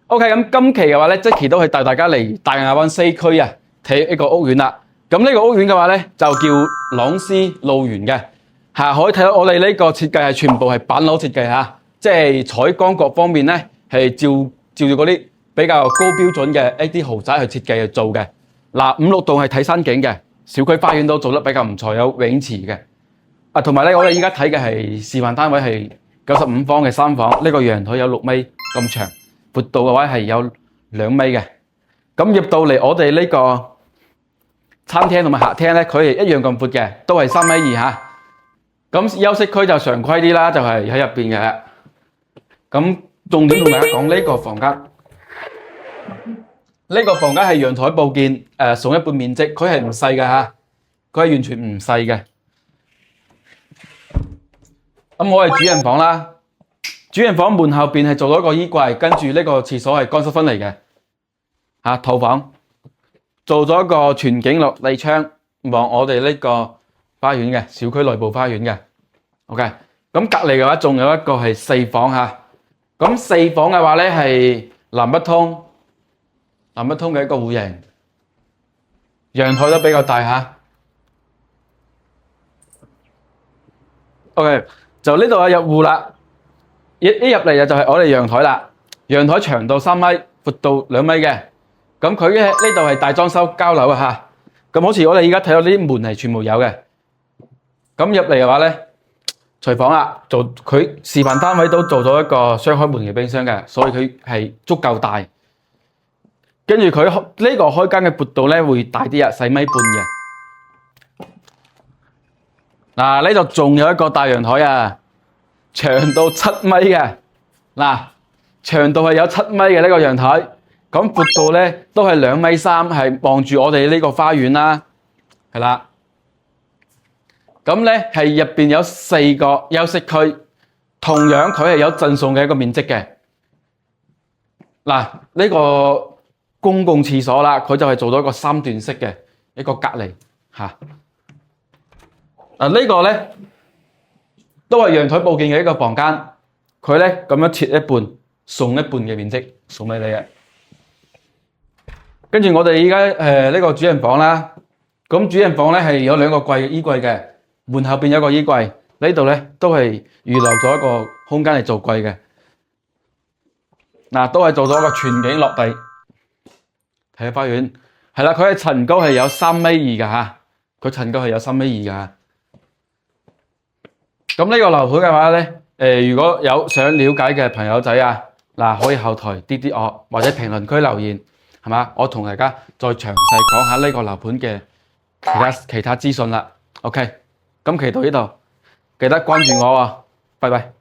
OK， 咁今期嘅話咧，Jacky 都係帶大家嚟大亞灣西區啊，睇一個屋苑啦。咁呢個屋苑嘅話咧，就叫朗斯路園嘅，可以睇到我哋呢個設計係全部係板樓設計嚇，即係採光各方面咧係照住嗰啲比較高標準嘅一啲豪宅去設計去做嘅。嗱，5、6棟係睇山景嘅，小區花園都做得比較唔錯，有泳池嘅。同埋咧，我哋依家睇嘅係示範單位係95方嘅3房，呢個陽台有6米咁長。闊度嘅話係有2米嘅，咁入到嚟我哋呢個餐廳同埋客廳咧，佢係一樣咁闊嘅，都係3.2米嚇。咁休息區就常規啲啦，就係喺入邊嘅。咁重點同大家講呢個房間，呢個房間係陽台佈建，送一半面積，佢係唔細嘅嚇，佢係完全唔細嘅。咁我係主人房啦。主人房門後邊係做咗一個衣櫃，跟住呢個廁所係乾濕分離嘅，套房做咗一個全景落地窗望我哋呢個花園嘅小區內部花園嘅。OK， 咁隔離嘅話仲有一個係4房嚇，咁4房嘅話咧係南北通嘅一個戶型，陽台都比較大嚇。OK， 就呢度係入戶啦。一入嚟就係我哋陽台啦，陽台長度3米，闊度2米嘅，咁佢嘅呢度係大裝修交樓啊嚇，咁好似我哋而家睇到啲門係全部有嘅，咁入嚟嘅話咧，廚房啦，做佢示範單位都做咗一個雙開門嘅冰箱嘅，所以佢係足夠大，跟住佢呢個開間嘅闊度咧會大啲啊，4.5米嘅。嗱，呢度仲有一個大陽台啊！長到7米嘅，嗱，長度係有7米嘅呢個陽台，咁闊度咧都係2.3米，係望住我哋呢個花園啦，係啦。咁咧係入邊有4個休息區，同樣佢係有贈送嘅一個面積嘅。嗱，呢個公共廁所啦，佢就係做咗一個3段式嘅一個隔離嚇。呢個咧。都係陽台佈建嘅一個房間，佢咧咁樣切一半，送一半嘅面積送俾你嘅。跟住我哋而家呢個主人房啦，咁主人房咧係有2個衣櫃嘅，門後邊有一個衣櫃，呢度咧都係預留咗一個空間嚟做櫃嘅。嗱，都係做咗一個全景落地睇下花園，係啦，佢嘅層高係有3.2米嘅嚇，佢層高係有3.2米嘅嚇。咁呢個樓盤嘅話咧，如果有想了解嘅朋友仔啊，嗱可以後台滴滴我，或者評論區留言，係嘛？我同大家再詳細講下呢個樓盤嘅其他資訊啦。OK， 咁期到呢度，記得關注我喎，拜拜。